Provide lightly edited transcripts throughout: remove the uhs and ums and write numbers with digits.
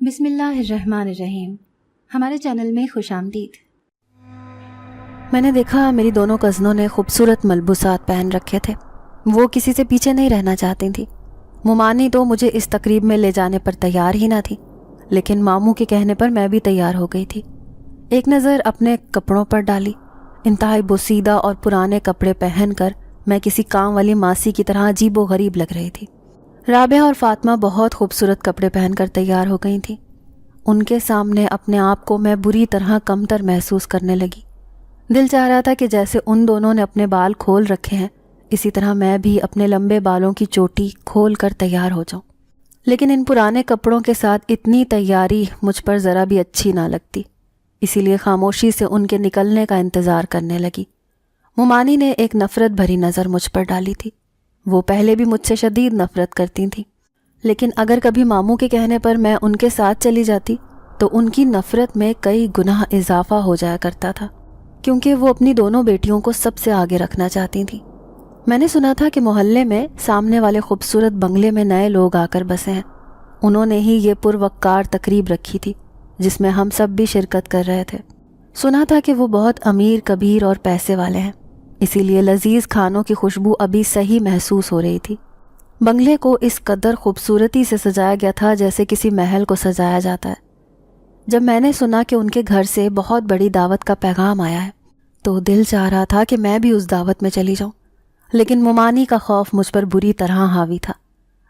بسم اللہ الرحمن الرحیم۔ ہمارے چینل میں خوش آمدید۔ میں نے دیکھا میری دونوں کزنوں نے خوبصورت ملبوسات پہن رکھے تھے۔ وہ کسی سے پیچھے نہیں رہنا چاہتی تھیں۔ ممانی تو مجھے اس تقریب میں لے جانے پر تیار ہی نہ تھی، لیکن ماموں کے کہنے پر میں بھی تیار ہو گئی تھی۔ ایک نظر اپنے کپڑوں پر ڈالی۔ انتہائی بوسیدہ اور پرانے کپڑے پہن کر میں کسی کام والی ماسی کی طرح عجیب و غریب لگ رہی تھی۔ رابعہ اور فاطمہ بہت خوبصورت کپڑے پہن کر تیار ہو گئی تھیں۔ ان کے سامنے اپنے آپ کو میں بری طرح کمتر محسوس کرنے لگی۔ دل چاہ رہا تھا کہ جیسے ان دونوں نے اپنے بال کھول رکھے ہیں، اسی طرح میں بھی اپنے لمبے بالوں کی چوٹی کھول کر تیار ہو جاؤں، لیکن ان پرانے کپڑوں کے ساتھ اتنی تیاری مجھ پر ذرا بھی اچھی نہ لگتی، اسی لیے خاموشی سے ان کے نکلنے کا انتظار کرنے لگی۔ ممانی نے ایک نفرت بھری نظر مجھ پر ڈالی تھی۔ وہ پہلے بھی مجھ سے شدید نفرت کرتی تھیں، لیکن اگر کبھی ماموں کے کہنے پر میں ان کے ساتھ چلی جاتی تو ان کی نفرت میں کئی گنا اضافہ ہو جایا کرتا تھا، کیونکہ وہ اپنی دونوں بیٹیوں کو سب سے آگے رکھنا چاہتی تھیں۔ میں نے سنا تھا کہ محلے میں سامنے والے خوبصورت بنگلے میں نئے لوگ آ کر بسے ہیں۔ انہوں نے ہی یہ پروقار تقریب رکھی تھی جس میں ہم سب بھی شرکت کر رہے تھے۔ سنا تھا کہ وہ بہت امیر کبیر اور پیسے والے ہیں، اسی لیے لذیذ کھانوں کی خوشبو ابھی صحیح محسوس ہو رہی تھی۔ بنگلے کو اس قدر خوبصورتی سے سجایا گیا تھا جیسے کسی محل کو سجایا جاتا ہے۔ جب میں نے سنا کہ ان کے گھر سے بہت بڑی دعوت کا پیغام آیا ہے تو دل چاہ رہا تھا کہ میں بھی اس دعوت میں چلی جاؤں، لیکن ممانی کا خوف مجھ پر بری طرح حاوی تھا۔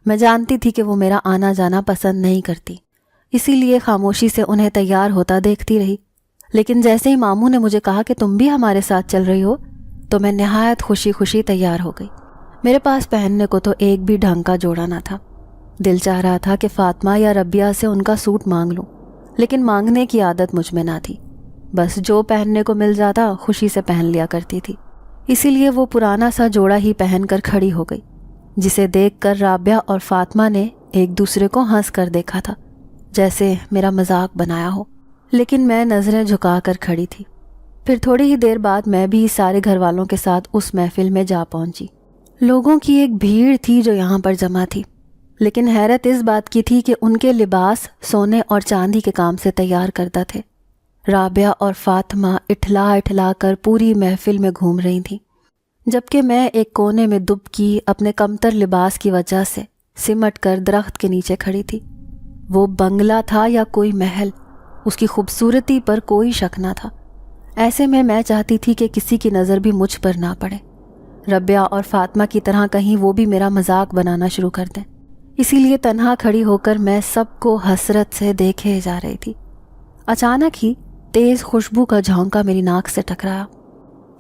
میں جانتی تھی کہ وہ میرا آنا جانا پسند نہیں کرتی، اسی لیے خاموشی سے انہیں تیار ہوتا دیکھتی رہی۔ لیکن جیسے ہی ماموں نے مجھے کہا کہ تم بھی ہمارے ساتھ چل رہی ہو تو میں نہایت خوشی خوشی تیار ہو گئی۔ میرے پاس پہننے کو تو ایک بھی ڈھنگ کا جوڑا نہ تھا۔ دل چاہ رہا تھا کہ فاطمہ یا ربیہ سے ان کا سوٹ مانگ لوں، لیکن مانگنے کی عادت مجھ میں نہ تھی۔ بس جو پہننے کو مل جاتا خوشی سے پہن لیا کرتی تھی۔ اسی لیے وہ پرانا سا جوڑا ہی پہن کر کھڑی ہو گئی، جسے دیکھ کر رابعہ اور فاطمہ نے ایک دوسرے کو ہنس کر دیکھا تھا، جیسے میرا مذاق بنایا ہو، لیکن میں نظریں جھکا کر کھڑی تھی۔ پھر تھوڑی ہی دیر بعد میں بھی سارے گھر والوں کے ساتھ اس محفل میں جا پہنچی۔ لوگوں کی ایک بھیڑ تھی جو یہاں پر جمع تھی، لیکن حیرت اس بات کی تھی کہ ان کے لباس سونے اور چاندی کے کام سے تیار کردہ تھے۔ رابعہ اور فاطمہ اٹھلا اٹھلا کر پوری محفل میں گھوم رہی تھیں، جبکہ میں ایک کونے میں دبکی اپنے کمتر لباس کی وجہ سے سمٹ کر درخت کے نیچے کھڑی تھی۔ وہ بنگلہ تھا یا کوئی محل، اس کی خوبصورتی پر کوئی شک نہ تھا۔ ایسے میں چاہتی تھی کہ کسی کی نظر بھی مجھ پر نہ پڑے، ربیہ اور فاطمہ کی طرح کہیں وہ بھی میرا مذاق بنانا شروع کر دیں۔ اسی لیے تنہا کھڑی ہو کر میں سب کو حسرت سے دیکھے جا رہی تھی۔ اچانک ہی تیز خوشبو کا جھونکا میری ناک سے ٹکرایا،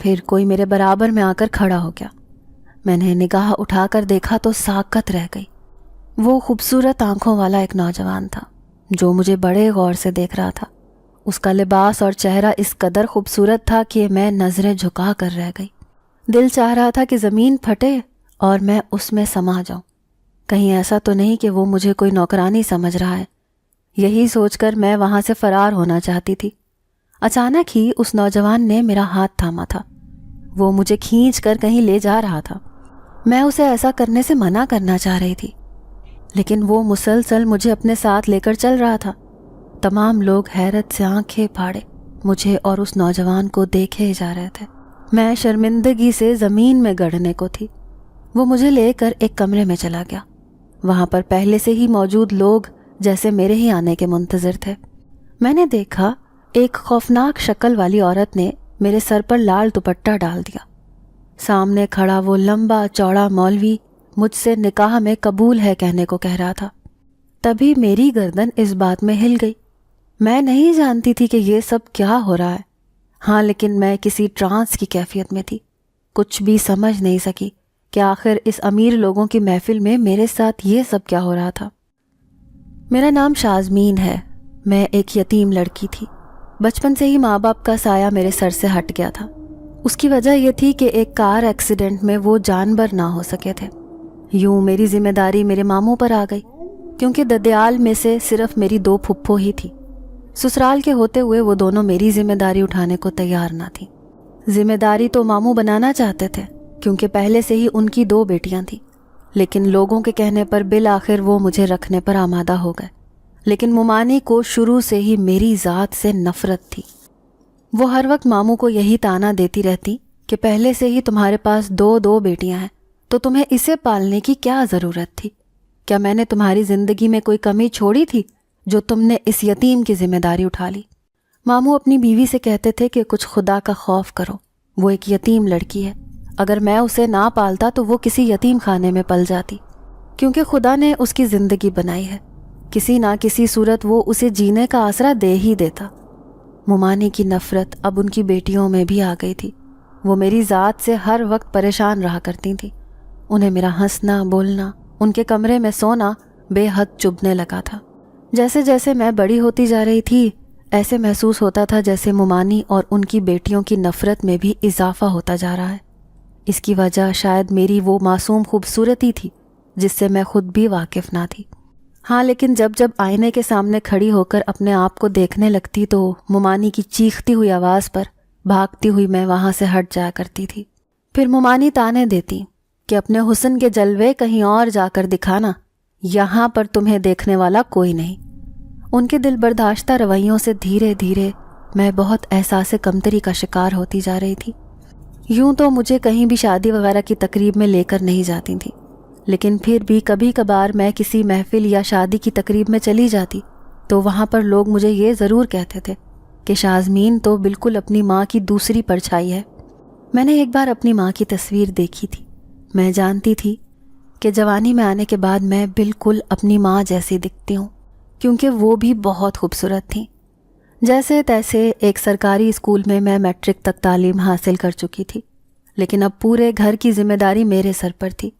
پھر کوئی میرے برابر میں آ کر کھڑا ہو گیا۔ میں نے نگاہ اٹھا کر دیکھا تو ساکت رہ گئی۔ وہ خوبصورت آنکھوں والا ایک نوجوان تھا جو مجھے بڑے غور سے دیکھ رہا تھا۔ اس کا لباس اور چہرہ اس قدر خوبصورت تھا کہ میں نظریں جھکا کر رہ گئی۔ دل چاہ رہا تھا کہ زمین پھٹے اور میں اس میں سما جاؤں، کہیں ایسا تو نہیں کہ وہ مجھے کوئی نوکرانی سمجھ رہا ہے۔ یہی سوچ کر میں وہاں سے فرار ہونا چاہتی تھی۔ اچانک ہی اس نوجوان نے میرا ہاتھ تھاما تھا۔ وہ مجھے کھینچ کر کہیں لے جا رہا تھا۔ میں اسے ایسا کرنے سے منع کرنا چاہ رہی تھی، لیکن وہ مسلسل مجھے اپنے ساتھ لے کر چل رہا تھا۔ تمام لوگ حیرت سے آنکھیں پھاڑے مجھے اور اس نوجوان کو دیکھے جا رہے تھے۔ میں شرمندگی سے زمین میں گڑنے کو تھی۔ وہ مجھے لے کر ایک کمرے میں چلا گیا۔ وہاں پر پہلے سے ہی موجود لوگ جیسے میرے ہی آنے کے منتظر تھے۔ میں نے دیکھا ایک خوفناک شکل والی عورت نے میرے سر پر لال دوپٹہ ڈال دیا۔ سامنے کھڑا وہ لمبا چوڑا مولوی مجھ سے نکاح میں قبول ہے کہنے کو کہہ رہا تھا۔ تبھی میری گردن اس بات میں ہل گئی۔ میں نہیں جانتی تھی کہ یہ سب کیا ہو رہا ہے، ہاں لیکن میں کسی ٹرانس کی کیفیت میں تھی، کچھ بھی سمجھ نہیں سکی کہ آخر اس امیر لوگوں کی محفل میں میرے ساتھ یہ سب کیا ہو رہا تھا۔ میرا نام شازمین ہے۔ میں ایک یتیم لڑکی تھی۔ بچپن سے ہی ماں باپ کا سایہ میرے سر سے ہٹ گیا تھا۔ اس کی وجہ یہ تھی کہ ایک کار ایکسیڈنٹ میں وہ جانبر نہ ہو سکے تھے۔ یوں میری ذمہ داری میرے ماموں پر آ گئی، کیونکہ ددیال میں سے صرف میری 2 پھپھو ہی تھی۔ سسرال کے ہوتے ہوئے وہ دونوں میری ذمہ داری اٹھانے کو تیار نہ تھیں۔ ذمہ داری تو ماموں بنانا چاہتے تھے کیونکہ پہلے سے ہی ان کی 2 بیٹیاں تھیں، لیکن لوگوں کے کہنے پر بالآخر وہ مجھے رکھنے پر آمادہ ہو گئے۔ لیکن ممانی کو شروع سے ہی میری ذات سے نفرت تھی۔ وہ ہر وقت ماموں کو یہی طعنہ دیتی رہتی کہ پہلے سے ہی تمہارے پاس دو بیٹیاں ہیں تو تمہیں اسے پالنے کی کیا ضرورت تھی؟ کیا میں نے تمہاری زندگی میں کوئی کمی چھوڑی تھی جو تم نے اس یتیم کی ذمہ داری اٹھا لی؟ ماموں اپنی بیوی سے کہتے تھے کہ کچھ خدا کا خوف کرو، وہ ایک یتیم لڑکی ہے، اگر میں اسے نہ پالتا تو وہ کسی یتیم خانے میں پل جاتی، کیونکہ خدا نے اس کی زندگی بنائی ہے، کسی نہ کسی صورت وہ اسے جینے کا آسرا دے ہی دیتا۔ ممانی کی نفرت اب ان کی بیٹیوں میں بھی آ گئی تھی۔ وہ میری ذات سے ہر وقت پریشان رہا کرتی تھیں۔ انہیں میرا ہنسنا، بولنا، ان کے کمرے میں سونا بے حد چبھنے لگا تھا۔ جیسے جیسے میں بڑی ہوتی جا رہی تھی ایسے محسوس ہوتا تھا جیسے ممانی اور ان کی بیٹیوں کی نفرت میں بھی اضافہ ہوتا جا رہا ہے۔ اس کی وجہ شاید میری وہ معصوم خوبصورتی تھی جس سے میں خود بھی واقف نہ تھی۔ ہاں، لیکن جب آئینے کے سامنے کھڑی ہو کر اپنے آپ کو دیکھنے لگتی تو ممانی کی چیختی ہوئی آواز پر بھاگتی ہوئی میں وہاں سے ہٹ جایا کرتی تھی۔ پھر ممانی طعنے دیتی کہ اپنے حسن کے جلوے کہیں اور جا کر دکھانا، یہاں پر تمہیں دیکھنے والا کوئی نہیں۔ ان کے دل برداشتہ رویوں سے دھیرے دھیرے میں بہت احساس کمتری کا شکار ہوتی جا رہی تھی۔ یوں تو مجھے کہیں بھی شادی وغیرہ کی تقریب میں لے کر نہیں جاتی تھی، لیکن پھر بھی کبھی کبھار میں کسی محفل یا شادی کی تقریب میں چلی جاتی تو وہاں پر لوگ مجھے یہ ضرور کہتے تھے کہ شازمین تو بالکل اپنی ماں کی دوسری پرچھائی ہے۔ میں نے ایک بار اپنی ماں کی تصویر دیکھی تھی۔ میں جانتی تھی کہ جوانی میں آنے کے بعد میں بالکل اپنی ماں جیسی دکھتی ہوں، کیونکہ وہ بھی بہت خوبصورت تھیں۔ جیسے تیسے ایک سرکاری اسکول میں میٹرک تک تعلیم حاصل کر چکی تھی، لیکن اب پورے گھر کی ذمہ داری میرے سر پر تھی۔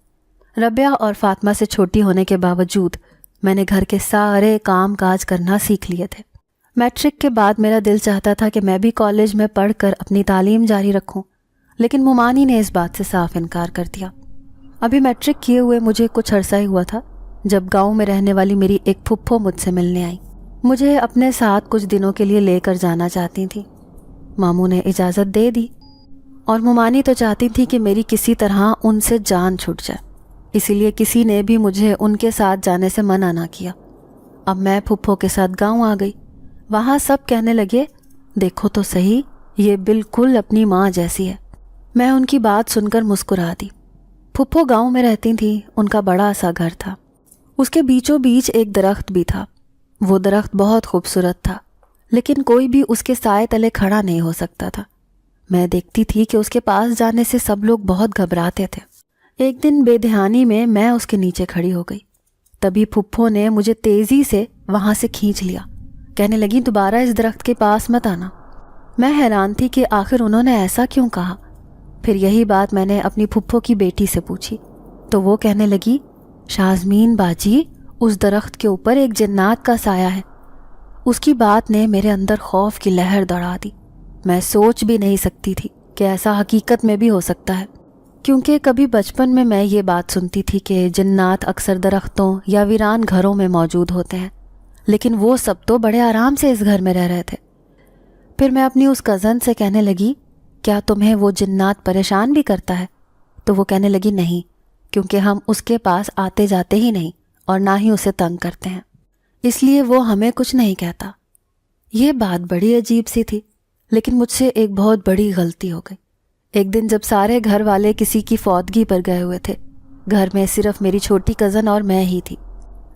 ربیہ اور فاطمہ سے چھوٹی ہونے کے باوجود میں نے گھر کے سارے کام کاج کرنا سیکھ لیے تھے۔ میٹرک کے بعد میرا دل چاہتا تھا کہ میں بھی کالج میں پڑھ کر اپنی تعلیم جاری رکھوں، لیکن ممانی نے اس بات سے صاف انکار کر دیا۔ ابھی میٹرک کیے ہوئے مجھے کچھ عرصہ ہی ہوا تھا جب گاؤں میں رہنے والی میری ایک پھپھو مجھ سے ملنے آئی۔ مجھے اپنے ساتھ کچھ دنوں کے لیے لے کر جانا چاہتی تھیں۔ ماموں نے اجازت دے دی، اور ممانی تو چاہتی تھی کہ میری کسی طرح ان سے جان چھوٹ جائے، اسی لیے کسی نے بھی مجھے ان کے ساتھ جانے سے منع نہ کیا۔ اب میں پھپھو کے ساتھ گاؤں آ گئی۔ وہاں سب کہنے لگے، دیکھو تو صحیح، یہ بالکل اپنی ماں جیسی ہے۔ میں ان کی بات سن کر مسکرا دی۔ پھپھو گاؤں میں رہتی تھیں، ان کا بڑا سا گھر تھا۔ اس کے بیچوں بیچ ایک درخت بھی تھا۔ وہ درخت بہت خوبصورت تھا، لیکن کوئی بھی اس کے سائے تلے کھڑا نہیں ہو سکتا تھا۔ میں دیکھتی تھی کہ اس کے پاس جانے سے سب لوگ بہت گھبراتے تھے۔ ایک دن بے دھیانی میں اس کے نیچے کھڑی ہو گئی۔ تبھی پھپھو نے مجھے تیزی سے وہاں سے کھینچ لیا، کہنے لگی دوبارہ اس درخت کے پاس مت آنا۔ میں حیران تھی کہ آخر انہوں نے ایسا کیوں کہا۔ پھر یہی بات میں نے اپنی پھپھو کی بیٹی سے پوچھی تو وہ کہنے لگی، شازمین باجی، اس درخت کے اوپر ایک جنات کا سایہ ہے۔ اس کی بات نے میرے اندر خوف کی لہر دوڑا دی۔ میں سوچ بھی نہیں سکتی تھی کہ ایسا حقیقت میں بھی ہو سکتا ہے، کیونکہ کبھی بچپن میں یہ بات سنتی تھی کہ جنات اکثر درختوں یا ویران گھروں میں موجود ہوتے ہیں، لیکن وہ سب تو بڑے آرام سے اس گھر میں رہ رہے تھے۔ پھر میں اپنی اس کزن سے کہنے لگی، کیا تمہیں وہ جنات پریشان بھی کرتا ہے؟ تو وہ کہنے لگی، نہیں، کیونکہ ہم اس کے پاس آتے جاتے ہی نہیں اور نہ ہی اسے تنگ کرتے ہیں، اس لیے وہ ہمیں کچھ نہیں کہتا۔ یہ بات بڑی عجیب سی تھی، لیکن مجھ سے ایک بہت بڑی غلطی ہو گئی۔ ایک دن جب سارے گھر والے کسی کی فوتگی پر گئے ہوئے تھے، گھر میں صرف میری چھوٹی کزن اور میں ہی تھی،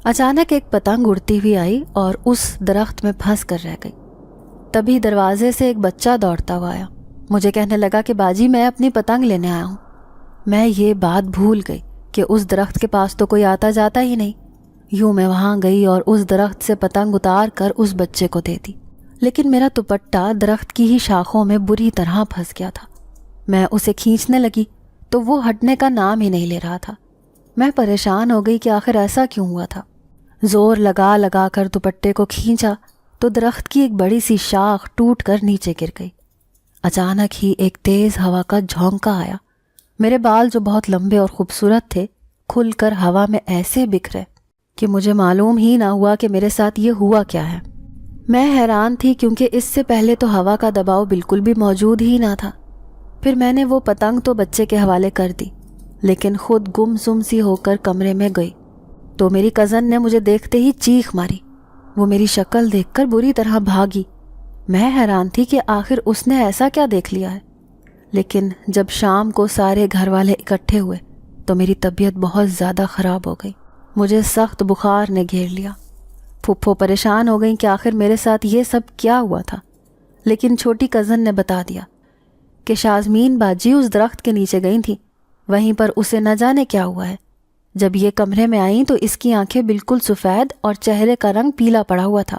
اچانک ایک پتنگ اڑتی ہوئی آئی اور اس درخت میں پھنس کر رہ گئی۔ تبھی دروازے سے ایک بچہ دوڑتا ہوا آیا، مجھے کہنے لگا کہ باجی میں اپنی پتنگ لینے آیا ہوں۔ میں یہ بات بھول گئی کہ اس درخت کے پاس تو کوئی آتا جاتا ہی نہیں۔ یوں میں وہاں گئی اور اس درخت سے پتنگ اتار کر اس بچے کو دے دی، لیکن میرا دوپٹہ درخت کی ہی شاخوں میں بری طرح پھنس گیا تھا۔ میں اسے کھینچنے لگی تو وہ ہٹنے کا نام ہی نہیں لے رہا تھا۔ میں پریشان ہو گئی کہ آخر ایسا کیوں ہوا تھا۔ زور لگا لگا کر دوپٹے کو کھینچا تو درخت کی ایک بڑی سی شاخ ٹوٹ کر نیچے گر گئی۔ اچانک ہی ایک تیز ہوا کا جھونکا آیا۔ میرے بال جو بہت لمبے اور خوبصورت تھے کھل کر ہوا میں ایسے بکھرے کہ مجھے معلوم ہی نہ ہوا کہ میرے ساتھ یہ ہوا کیا ہے۔ میں حیران تھی کیونکہ اس سے پہلے تو ہوا کا دباؤ بالکل بھی موجود ہی نہ تھا۔ پھر میں نے وہ پتنگ تو بچے کے حوالے کر دی، لیکن خود گم سم سی ہو کر کمرے میں گئی تو میری کزن نے مجھے دیکھتے ہی چیخ ماری، وہ میری شکل دیکھ کر بری طرح بھاگی۔ میں حیران تھی کہ آخر اس نے ایسا کیا دیکھ لیا ہے۔ لیکن جب شام کو سارے گھر والے اکٹھے ہوئے تو میری طبیعت بہت زیادہ خراب ہو گئی۔ مجھے سخت بخار نے گھیر لیا۔ پھپھو پریشان ہو گئیں کہ آخر میرے ساتھ یہ سب کیا ہوا تھا، لیکن چھوٹی کزن نے بتا دیا کہ شازمین باجی اس درخت کے نیچے گئی تھیں، وہیں پر اسے نہ جانے کیا ہوا ہے۔ جب یہ کمرے میں آئیں تو اس کی آنکھیں بالکل سفید اور چہرے کا رنگ پیلا پڑا ہوا تھا۔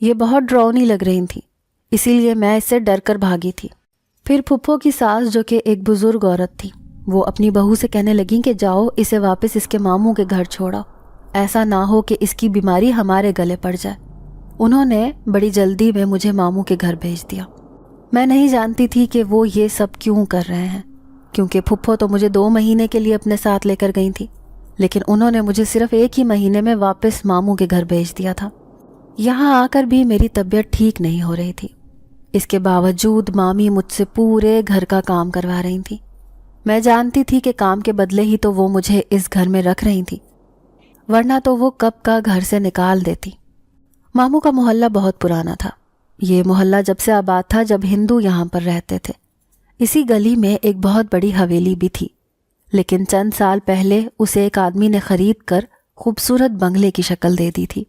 یہ بہت ڈراؤنی لگ رہی تھیں، اسی لیے میں اس سے ڈر کر بھاگی تھی۔ پھر پھپھو کی ساس، جو کہ ایک بزرگ عورت تھی، وہ اپنی بہو سے کہنے لگیں کہ جاؤ اسے واپس اس کے ماموں کے گھر چھوڑا، ایسا نہ ہو کہ اس کی بیماری ہمارے گلے پڑ جائے۔ انہوں نے بڑی جلدی میں مجھے ماموں کے گھر بھیج دیا۔ میں نہیں جانتی تھی کہ وہ یہ سب کیوں کر رہے ہیں، کیونکہ پھپھو تو مجھے 2 مہینے کے لیے اپنے ساتھ لے کر گئی تھی، لیکن انہوں نے مجھے صرف 1 ہی مہینے میں واپس ماموں کے گھر بھیج دیا تھا۔ یہاں آ کر بھی میری طبیعت ٹھیک نہیں ہو رہی تھی۔ اس کے باوجود مامی مجھ سے پورے گھر کا کام کروا رہی تھی۔ میں جانتی تھی کہ کام کے بدلے ہی تو وہ مجھے اس گھر میں رکھ رہی تھی، ورنہ تو وہ کب کا گھر سے نکال دیتی۔ ماموں کا محلہ بہت پرانا تھا۔ یہ محلہ جب سے آباد تھا جب ہندو یہاں پر رہتے تھے۔ اسی گلی میں ایک بہت بڑی حویلی بھی تھی، لیکن چند سال پہلے اسے ایک آدمی نے خرید کر خوبصورت بنگلے کی شکل دے دی تھی۔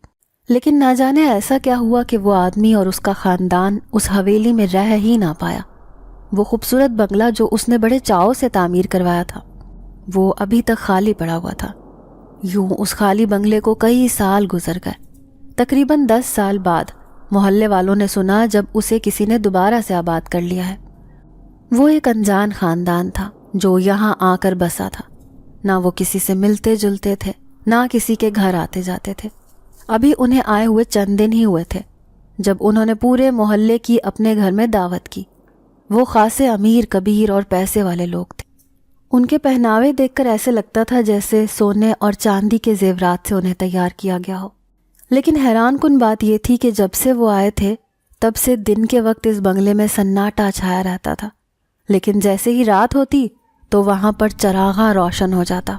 لیکن نہ جانے ایسا کیا ہوا کہ وہ آدمی اور اس کا خاندان اس حویلی میں رہ ہی نہ پایا۔ وہ خوبصورت بنگلہ جو اس نے بڑے چاؤ سے تعمیر کروایا تھا، وہ ابھی تک خالی پڑا ہوا تھا۔ یوں اس خالی بنگلے کو کئی سال گزر گئے۔ تقریباً 10 سال بعد محلے والوں نے سنا جب اسے کسی نے دوبارہ سے آباد کر لیا ہے۔ وہ ایک انجان خاندان تھا جو یہاں آ کر بسا تھا۔ نہ وہ کسی سے ملتے جلتے تھے، نہ کسی کے گھر آتے جاتے تھے۔ ابھی انہیں آئے ہوئے چند دن ہی ہوئے تھے جب انہوں نے پورے محلے کی اپنے گھر میں دعوت کی۔ وہ خاصے امیر کبیر اور پیسے والے لوگ تھے۔ ان کے پہناوے دیکھ کر ایسے لگتا تھا جیسے سونے اور چاندی کے زیورات سے انہیں تیار کیا گیا ہو۔ لیکن حیران کن بات یہ تھی کہ جب سے وہ آئے تھے تب سے دن کے وقت اس بنگلے میں سناٹا چھایا رہتا تھا، لیکن جیسے ہی رات ہوتی تو وہاں پر چراغاں روشن ہو جاتا۔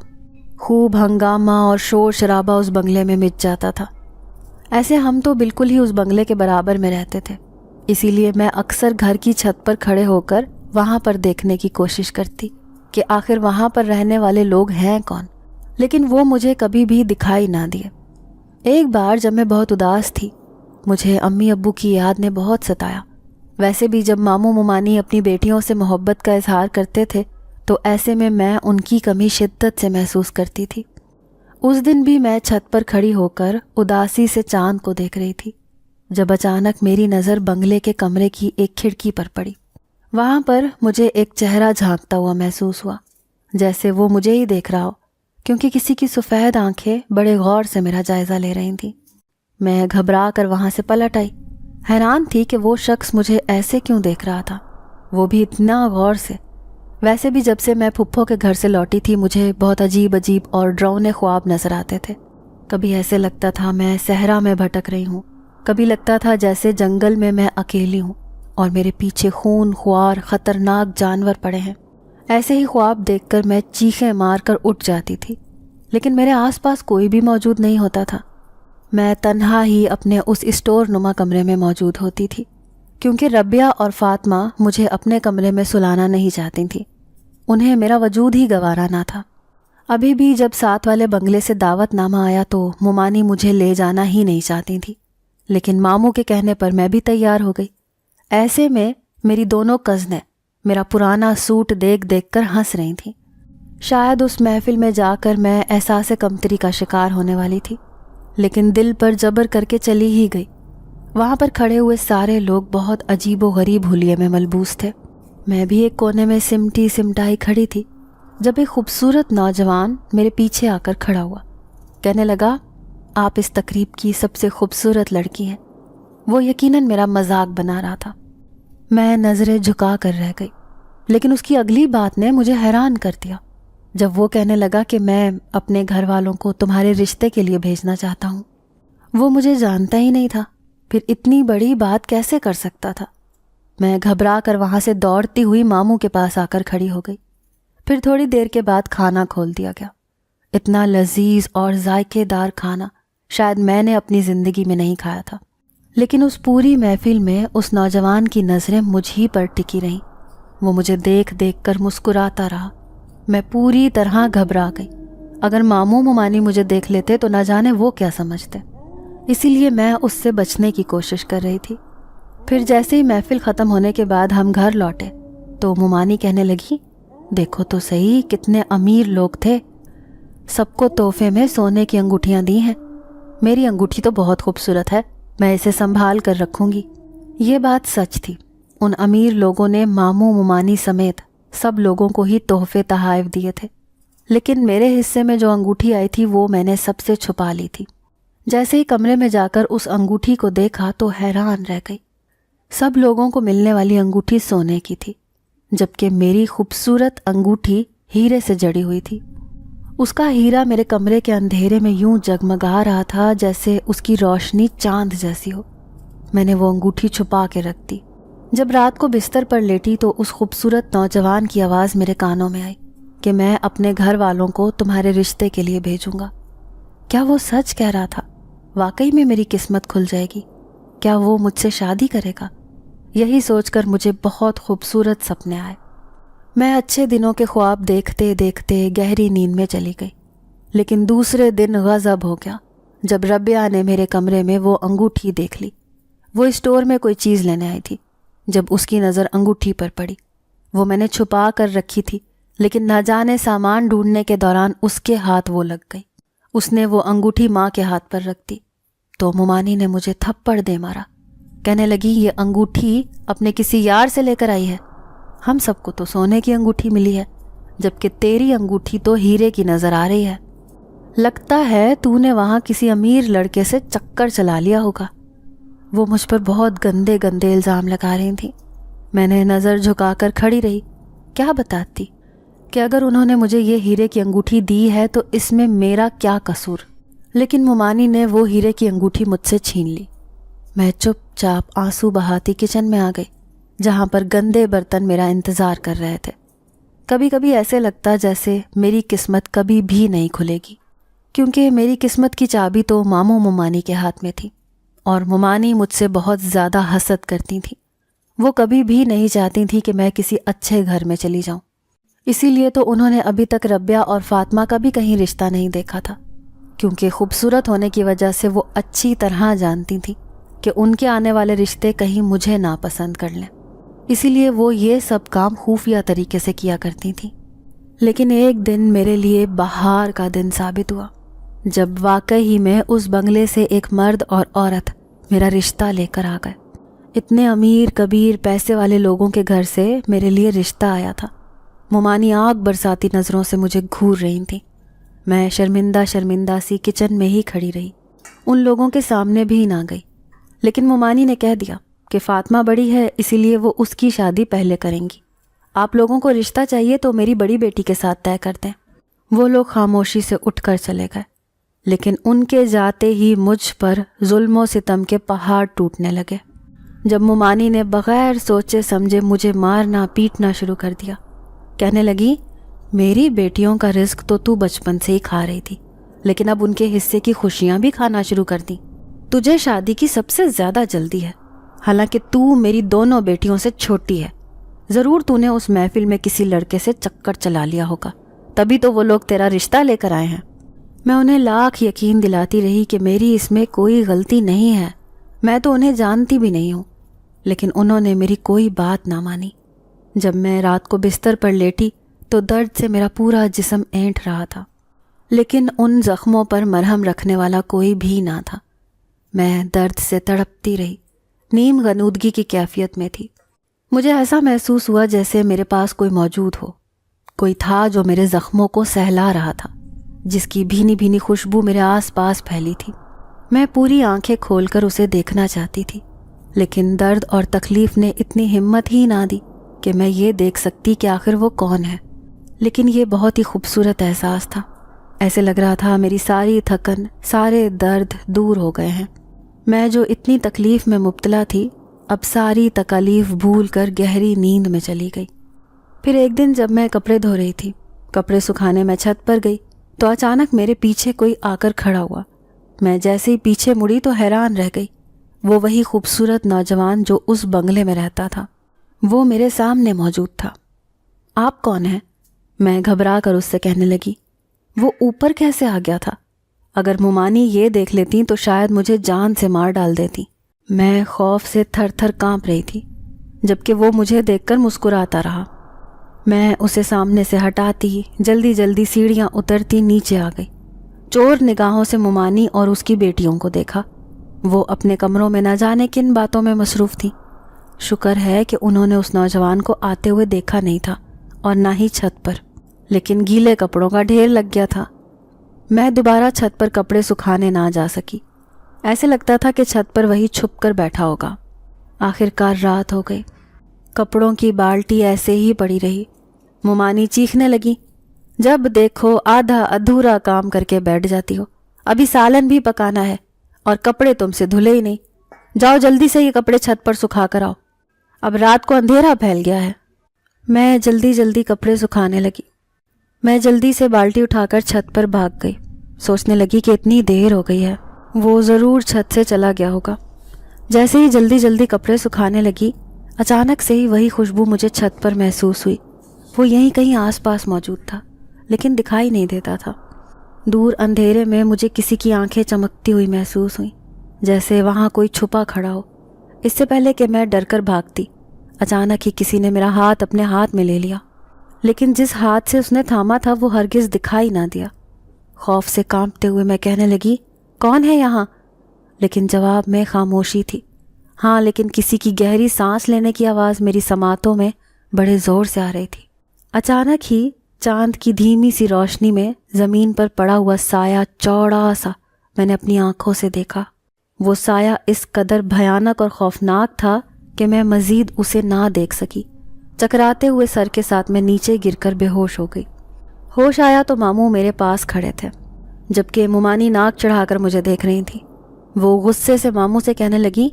خوب ہنگامہ اور شور شرابہ اس بنگلے میں مچ جاتا تھا۔ ایسے ہم تو بالکل ہی اس بنگلے کے برابر میں رہتے تھے، اسی لیے میں اکثر گھر کی چھت پر کھڑے ہو کر وہاں پر دیکھنے کی کوشش کرتی کہ آخر وہاں پر رہنے والے لوگ ہیں کون، لیکن وہ مجھے کبھی بھی دکھائی نہ دیے۔ ایک بار جب میں بہت اداس تھی، مجھے امی ابو کی یاد نے بہت ستایا۔ ویسے بھی جب ماموں ممانی اپنی بیٹیوں سے محبت کا اظہار کرتے تھے تو ایسے میں ان کی کمی شدت سے محسوس کرتی تھی۔ اس دن بھی میں چھت پر کھڑی ہو کر اداسی سے چاند کو دیکھ رہی تھی جب اچانک میری نظر بنگلے کے کمرے کی ایک کھڑکی پر پڑی۔ وہاں پر مجھے ایک چہرہ جھانکتا ہوا محسوس ہوا، جیسے وہ مجھے ہی دیکھ رہا ہو، کیونکہ کسی کی سفید آنکھیں بڑے غور سے میرا جائزہ لے رہی تھیں۔ میں گھبرا کر وہاں سے پلٹ آئی، حیران تھی کہ وہ شخص مجھے ایسے کیوں دیکھ رہا تھا، وہ بھی اتنا غور سے۔ ویسے بھی جب سے میں پھپھو کے گھر سے لوٹی تھی مجھے بہت عجیب اور ڈراؤنے خواب نظر آتے تھے۔ کبھی ایسے لگتا تھا میں صحرا میں بھٹک رہی ہوں، کبھی لگتا تھا جیسے جنگل میں اکیلی ہوں اور میرے پیچھے خون خوار خطرناک جانور پڑے ہیں۔ ایسے ہی خواب دیکھ کر میں چیخیں مار کر اٹھ جاتی تھی، لیکن میرے آس پاس کوئی بھی موجود نہیں ہوتا تھا۔ میں تنہا ہی اپنے اس اسٹور نما کمرے میں موجود ہوتی تھی، کیونکہ ربیہ اور فاطمہ مجھے اپنے کمرے میں سلانا نہیں چاہتی تھیں، انہیں میرا وجود ہی گوارا نہ تھا۔ ابھی بھی جب ساتھ والے بنگلے سے دعوت نامہ آیا تو ممانی مجھے لے جانا ہی نہیں چاہتی تھی، لیکن ماموں کے کہنے پر میں بھی تیار ہو گئی۔ ایسے میں میری دونوں کزنیں میرا پرانا سوٹ دیکھ دیکھ کر ہنس رہی تھیں۔ شاید اس محفل میں جا کر میں احساس کمتری کا شکار ہونے والی تھی، لیکن دل پر جبر کر کے چلی ہی گئی۔ وہاں پر کھڑے ہوئے سارے لوگ بہت عجیب و غریب حلیے میں ملبوس تھے۔ میں بھی ایک کونے میں سمٹی سمٹائی کھڑی تھی جب ایک خوبصورت نوجوان میرے پیچھے آ کر کھڑا ہوا، کہنے لگا، آپ اس تقریب کی سب سے خوبصورت لڑکی ہیں۔ وہ یقیناً میرا مذاق بنا رہا تھا۔ میں نظریں جھکا کر رہ گئی، لیکن اس کی اگلی بات نے مجھے حیران کر دیا جب وہ کہنے لگا کہ میں اپنے گھر والوں کو تمہارے رشتے کے لیے بھیجنا چاہتا ہوں۔ وہ مجھے جانتا ہی نہیں تھا، پھر اتنی بڑی بات کیسے کر سکتا تھا؟ میں گھبرا کر وہاں سے دوڑتی ہوئی ماموں کے پاس آ کر کھڑی ہو گئی۔ پھر تھوڑی دیر کے بعد کھانا کھول دیا گیا۔ اتنا لذیذ اور ذائقے دار کھانا شاید میں نے اپنی زندگی میں نہیں کھایا تھا۔ لیکن اس پوری محفل میں اس نوجوان کی نظریں مجھ ہی پر ٹکی رہیں۔ وہ مجھے دیکھ دیکھ کر مسکراتا رہا۔ میں پوری طرح گھبرا گئی۔ اگر ماموں ممانی مجھے دیکھ لیتے تو نہ جانے وہ کیا سمجھتے، اسی لیے میں اس سے بچنے کی کوشش کر رہی تھی۔ پھر جیسے ہی محفل ختم ہونے کے بعد ہم گھر لوٹے تو ممانی کہنے لگی، دیکھو تو صحیح کتنے امیر لوگ تھے، سب کو تحفے میں سونے کی انگوٹھیاں دی ہیں۔ میری انگوٹھی تو بہت خوبصورت ہے، میں اسے سنبھال کر رکھوں گی۔ یہ بات سچ تھی۔ ان امیر لوگوں نے ماموں ممانی سمیت سب لوگوں کو ہی تحفے تحائف دیے تھے، لیکن میرے حصے میں جو انگوٹھی آئی تھی وہ میں نے سب سے چھپا لی تھی۔ جیسے ہی کمرے میں جا کر اس انگوٹھی کو دیکھا تو حیران رہ گئی۔ سب لوگوں کو ملنے والی انگوٹھی سونے کی تھی، جبکہ میری خوبصورت انگوٹھی ہیرے سے جڑی ہوئی تھی۔ اس کا ہیرا میرے کمرے کے اندھیرے میں یوں جگمگا رہا تھا جیسے اس کی روشنی چاند جیسی ہو۔ میں نے وہ انگوٹھی چھپا کے رکھ دی۔ جب رات کو بستر پر لیٹی تو اس خوبصورت نوجوان کی آواز میرے کانوں میں آئی کہ میں اپنے گھر والوں کو تمہارے رشتے کے لیے بھیجوں گا۔ کیا وہ سچ کہہ رہا تھا؟ واقعی میں میری قسمت کھل جائے گی؟ کیا وہ مجھ سے شادی کرے گا؟ یہی سوچ کر مجھے بہت خوبصورت سپنے آئے۔ میں اچھے دنوں کے خواب دیکھتے دیکھتے گہری نیند میں چلی گئی، لیکن دوسرے دن غضب ہو گیا جب ربیہ نے میرے کمرے میں وہ انگوٹھی دیکھ لی۔ وہ اسٹور میں کوئی چیز لینے آئی تھی۔ جب اس کی نظر انگوٹھی پر پڑی، وہ میں نے چھپا کر رکھی تھی، لیکن نہ جانے سامان ڈھونڈنے کے دوران اس کے ہاتھ وہ لگ گئی۔ اس نے وہ انگوٹھی ماں کے ہاتھ پر رکھ دی تو ممانی نے مجھے تھپڑ دے مارا۔ کہنے لگی، یہ انگوٹھی اپنے کسی یار سے لے کر آئی ہے، ہم سب کو تو سونے کی انگوٹھی ملی ہے، جبکہ تیری انگوٹھی تو ہیرے کی نظر آ رہی ہے۔ لگتا ہے تو نے وہاں کسی امیر لڑکے سے چکر چلا لیا ہوگا۔ وہ مجھ پر بہت گندے گندے الزام لگا رہی تھیں۔ میں نے نظر جھکا کر کھڑی رہی۔ کیا بتاتی کہ اگر انہوں نے مجھے یہ ہیرے کی انگوٹھی دی ہے تو اس میں میرا کیا قصور؟ لیکن ممانی نے وہ ہیرے کی انگوٹھی مجھ سے چھین لی۔ میں چپ چاپ آنسو بہاتی کچن میں آ گئی، جہاں پر گندے برتن میرا انتظار کر رہے تھے۔ کبھی کبھی ایسے لگتا جیسے میری قسمت کبھی بھی نہیں کھلے گی، کیونکہ میری قسمت کی چابی تو ماموں ممانی کے ہاتھ میں تھی، اور ممانی مجھ سے بہت زیادہ حسد کرتی تھیں۔ وہ کبھی بھی نہیں چاہتی تھی کہ میں کسی اچھے گھر میں چلی جاؤں، اسی لیے تو انہوں نے ابھی تک ربیہ اور فاطمہ کا بھی کہیں رشتہ نہیں دیکھا تھا، کیونکہ خوبصورت ہونے کی وجہ سے وہ اچھی طرح جانتی تھیں کہ ان کے آنے والے رشتے کہیں مجھے ناپسند کر لیں، اسی لیے وہ یہ سب کام خفیہ طریقے سے کیا کرتی تھیں۔ لیکن ایک دن میرے لیے بہار کا دن ثابت ہوا، جب واقعی میں اس بنگلے سے ایک مرد اور عورت میرا رشتہ لے کر آ گئے۔ اتنے امیر کبیر پیسے والے لوگوں کے گھر سے میرے لیے رشتہ آیا تھا۔ ممانی آگ برساتی نظروں سے مجھے گھور رہی تھیں۔ میں شرمندہ شرمندہ سی کچن میں ہی کھڑی رہی، ان لوگوں کے سامنے بھی نہ گئی۔ لیکن ممانی نے کہہ دیا کہ فاطمہ بڑی ہے، اسی لیے وہ اس کی شادی پہلے کریں گی۔ آپ لوگوں کو رشتہ چاہیے تو میری بڑی بیٹی کے ساتھ طے کر دیں۔ وہ لوگ خاموشی سے اٹھ کر چلے گئے، لیکن ان کے جاتے ہی مجھ پر ظلم و ستم کے پہاڑ ٹوٹنے لگے۔ جب ممانی نے بغیر سوچے سمجھے مجھے مارنا پیٹنا شروع کر دیا، کہنے لگی، میری بیٹیوں کا رزق تو بچپن سے ہی کھا رہی تھی، لیکن اب ان کے حصے کی خوشیاں بھی کھانا شروع کر دی۔ تجھے شادی کی سب سے زیادہ جلدی ہے، حالانکہ تو میری دونوں بیٹیوں سے چھوٹی ہے۔ ضرور تو نے اس محفل میں کسی لڑکے سے چکر چلا لیا ہوگا، تبھی تو وہ لوگ تیرا رشتہ لے کر آئے ہیں۔ میں انہیں لاکھ یقین دلاتی رہی کہ میری اس میں کوئی غلطی نہیں ہے، میں تو انہیں جانتی بھی نہیں ہوں، لیکن انہوں نے میری کوئی بات نہ مانی۔ جب میں رات کو بستر پر لیٹی تو درد سے میرا پورا جسم اینٹ رہا تھا، لیکن ان زخموں پر مرہم رکھنے والا کوئی بھی نہ تھا۔ میں درد سے تڑپتی رہی، نیم غنودگی کی کیفیت میں تھی۔ مجھے ایسا محسوس ہوا جیسے میرے پاس کوئی موجود ہو، کوئی تھا جو میرے زخموں کو سہلا رہا تھا، جس کی بھینی بھینی خوشبو میرے آس پاس پھیلی تھی۔ میں پوری آنکھیں کھول کر اسے دیکھنا چاہتی تھی، لیکن درد اور تکلیف نے اتنی ہمت ہی نہ دی کہ میں یہ دیکھ سکتی کہ آخر وہ کون ہے۔ لیکن یہ بہت ہی خوبصورت احساس تھا، ایسے لگ رہا تھا میری ساری تھکن سارے درد دور ہو گئے ہیں۔ میں جو اتنی تکلیف میں مبتلا تھی اب ساری تکالیف بھول کر گہری نیند میں چلی گئی۔ پھر ایک دن جب میں کپڑے دھو رہی تھی، کپڑے سکھانے میں چھت پر گئی تو اچانک میرے پیچھے کوئی آ کر کھڑا ہوا۔ میں جیسے ہی پیچھے مڑی تو حیران رہ گئی۔ وہ وہی خوبصورت نوجوان جو اس بنگلے میں رہتا تھا، وہ میرے سامنے موجود تھا۔ آپ کون ہیں؟ میں گھبرا کر اس سے کہنے لگی۔ وہ اوپر کیسے آ گیا تھا؟ اگر مومانی یہ دیکھ لیتی تو شاید مجھے جان سے مار ڈال دیتی۔ میں خوف سے تھر تھر کانپ رہی تھی، جبکہ وہ مجھے دیکھ کر مسکراتا رہا۔ میں اسے سامنے سے ہٹاتی جلدی جلدی سیڑھیاں اترتی نیچے آ گئی۔ چور نگاہوں سے مومانی اور اس کی بیٹیوں کو دیکھا۔ وہ اپنے کمروں میں نہ جانے کن باتوں میں مصروف تھیں۔ شکر ہے کہ انہوں نے اس نوجوان کو آتے ہوئے دیکھا نہیں تھا اور نہ ہی چھت پر، لیکن گیلے کپڑوں کا ڈھیر لگ گیا تھا۔ میں دوبارہ چھت پر کپڑے سکھانے نہ جا سکی۔ ایسے لگتا تھا کہ چھت پر وہی چھپ کر بیٹھا ہوگا۔ آخرکار رات ہو گئی۔ کپڑوں کی بالٹی ایسے ہی پڑی رہی۔ مومانی چیخنے لگی، جب دیکھو آدھا ادھورا کام کر کے بیٹھ جاتی ہو، ابھی سالن بھی پکانا ہے اور کپڑے تم سے دھلے ہی نہیں۔ جاؤ جلدی سے یہ کپڑے چھت پر سکھا کر آؤ، اب رات کو اندھیرا پھیل گیا ہے۔ میں جلدی جلدی کپڑے سکھانے لگی۔ میں جلدی سے بالٹی اٹھا کر چھت پر بھاگ گئی، سوچنے لگی کہ اتنی دیر ہو گئی ہے، وہ ضرور چھت سے چلا گیا ہوگا۔ جیسے ہی جلدی جلدی کپڑے سکھانے لگی، اچانک سے ہی وہی خوشبو مجھے چھت پر محسوس ہوئی۔ وہ یہیں کہیں آس پاس موجود تھا، لیکن دکھائی نہیں دیتا تھا۔ دور اندھیرے میں مجھے کسی کی آنکھیں چمکتی ہوئی محسوس ہوئیں، جیسے وہاں کوئی چھپا کھڑا ہو۔ اس سے پہلے کہ میں ڈر کر بھاگتی، اچانک ہی کسی نے میرا ہاتھ اپنے ہاتھ میں لے لیا، لیکن جس ہاتھ سے اس نے تھاما تھا وہ ہرگز دکھائی نہ دیا۔ خوف سے کانپتے ہوئے میں کہنے لگی، کون ہے یہاں؟ لیکن جواب میں خاموشی تھی۔ ہاں، لیکن کسی کی گہری سانس لینے کی آواز میری سماعتوں میں بڑے زور سے آ رہی تھی۔ اچانک ہی چاند کی دھیمی سی روشنی میں زمین پر پڑا ہوا سایہ چوڑا سا میں نے اپنی آنکھوں سے دیکھا۔ وہ سایہ اس قدر بھیانک اور خوفناک تھا کہ میں مزید اسے نہ دیکھ سکی۔ چکراتے ہوئے سر کے ساتھ میں نیچے گر کر بے ہوش ہو گئی۔ ہوش آیا تو ماموں میرے پاس کھڑے تھے، جبکہ مومانی ناک چڑھا کر مجھے دیکھ رہی تھی۔ وہ غصے سے ماموں سے کہنے لگی،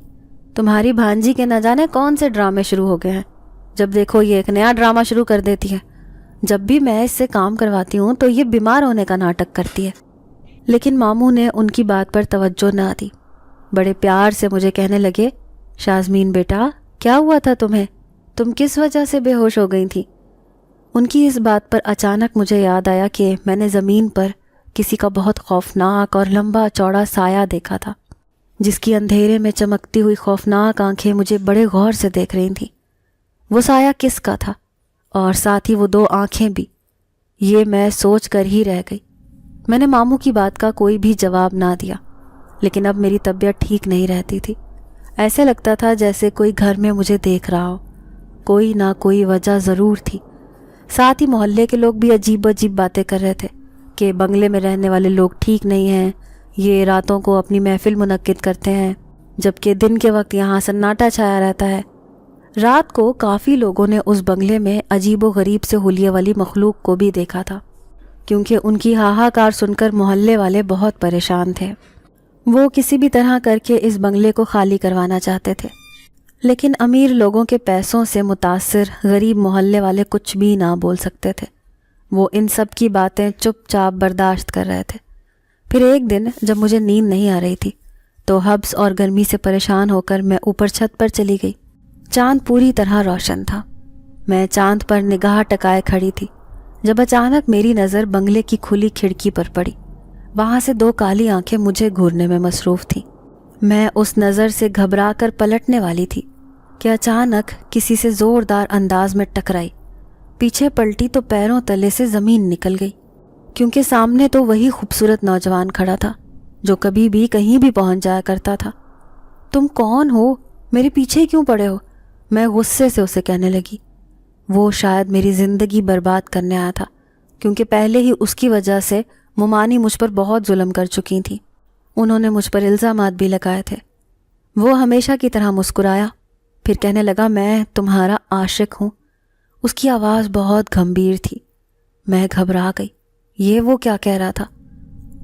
تمہاری بھانجی کے نہ جانے کون سے ڈرامے شروع ہو گئے ہیں، جب دیکھو یہ ایک نیا ڈرامہ شروع کر دیتی ہے۔ جب بھی میں اس سے کام کرواتی ہوں تو یہ بیمار ہونے کا ناٹک کرتی ہے۔ لیکن ماموں نے ان کی بات پر توجہ نہ دی، بڑے پیار سے مجھے کہنے لگے، شازمین بیٹا، کیا ہوا تھا تمہیں؟ تم کس وجہ سے بے ہوش ہو گئی تھی؟ ان کی اس بات پر اچانک مجھے یاد آیا کہ میں نے زمین پر کسی کا بہت خوفناک اور لمبا چوڑا سایہ دیکھا تھا، جس کی اندھیرے میں چمکتی ہوئی خوفناک آنکھیں مجھے بڑے غور سے دیکھ رہی تھیں۔ وہ سایہ کس کا تھا، اور ساتھ ہی وہ دو آنکھیں بھی، یہ میں سوچ کر ہی رہ گئی۔ میں نے ماموں کی بات کا کوئی بھی جواب نہ دیا، لیکن اب میری طبیعت ٹھیک نہیں رہتی تھی۔ ایسے لگتا تھا جیسے کوئی گھر میں مجھے دیکھ رہا ہو، کوئی نہ کوئی وجہ ضرور تھی۔ ساتھ ہی محلے کے لوگ بھی عجیب عجیب باتیں کر رہے تھے کہ بنگلے میں رہنے والے لوگ ٹھیک نہیں ہیں، یہ راتوں کو اپنی محفل منعقد کرتے ہیں، جبکہ دن کے وقت یہاں سناٹا چھایا رہتا ہے۔ رات کو کافی لوگوں نے اس بنگلے میں عجیب و غریب سے حلیے والی مخلوق کو بھی دیکھا تھا، کیونکہ ان کی ہاہاکار سن کر محلے والے بہت پریشان تھے۔ وہ کسی بھی طرح کر کے اس بنگلے کو خالی کروانا چاہتے تھے، لیکن امیر لوگوں کے پیسوں سے متاثر غریب محلے والے کچھ بھی نہ بول سکتے تھے۔ وہ ان سب کی باتیں چپ چاپ برداشت کر رہے تھے۔ پھر ایک دن جب مجھے نیند نہیں آ رہی تھی تو حبس اور گرمی سے پریشان ہو کر میں اوپر چھت پر چلی گئی۔ چاند پوری طرح روشن تھا۔ میں چاند پر نگاہ ٹکائے کھڑی تھی جب اچانک میری نظر بنگلے کی کھلی کھڑکی پر پڑی۔ وہاں سے دو کالی آنکھیں مجھے گھورنے میں مصروف تھیں۔ میں اس نظر سے گھبرا کر پلٹنے والی تھی کہ اچانک کسی سے زوردار انداز میں ٹکرائی۔ پیچھے پلٹی تو پیروں تلے سے زمین نکل گئی، کیونکہ سامنے تو وہی خوبصورت نوجوان کھڑا تھا جو کبھی بھی کہیں بھی پہنچ جایا کرتا تھا۔ تم کون ہو؟ میرے پیچھے کیوں پڑے ہو؟ میں غصے سے اسے کہنے لگی۔ وہ شاید میری زندگی برباد کرنے آیا تھا، کیونکہ پہلے ہی اس کی وجہ سے مومانی مجھ پر بہت ظلم کر چکی تھیں۔ انہوں نے مجھ پر الزامات بھی لگائے تھے۔ وہ ہمیشہ کی طرح مسکرایا، پھر کہنے لگا، میں تمہارا عاشق ہوں۔ اس کی آواز بہت گھمبیر تھی۔ میں گھبرا گئی، یہ وہ کیا کہہ رہا تھا؟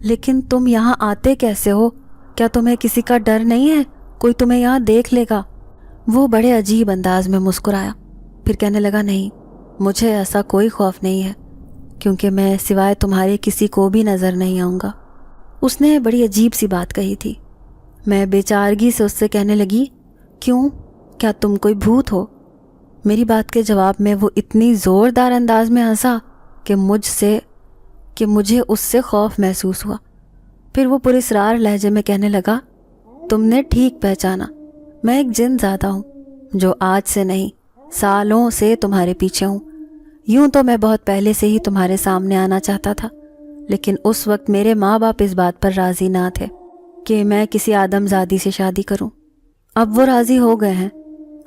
لیکن تم یہاں آتے کیسے ہو؟ کیا تمہیں کسی کا ڈر نہیں ہے؟ کوئی تمہیں یہاں دیکھ لے گا؟ وہ بڑے عجیب انداز میں مسکرایا، پھر کہنے لگا، نہیں، مجھے ایسا کوئی خوف نہیں ہے، کیونکہ میں سوائے تمہارے کسی کو بھی نظر نہیں آؤں گا۔ اس نے بڑی عجیب سی بات کہی تھی۔ میں بے چارگی سے اس سے کہنے لگی، کیوں، کیا تم کوئی بھوت ہو؟ میری بات کے جواب میں وہ اتنی زوردار انداز میں ہنسا کہ مجھے اس سے خوف محسوس ہوا۔ پھر وہ پراسرار لہجے میں کہنے لگا، تم نے ٹھیک پہچانا، میں ایک جن زادہ ہوں جو آج سے نہیں، سالوں سے تمہارے پیچھے ہوں۔ یوں تو میں بہت پہلے سے ہی تمہارے سامنے آنا چاہتا تھا، لیکن اس وقت میرے ماں باپ اس بات پر راضی نہ تھے کہ میں کسی آدم زادی سے شادی کروں۔ اب وہ راضی ہو گئے ہیں۔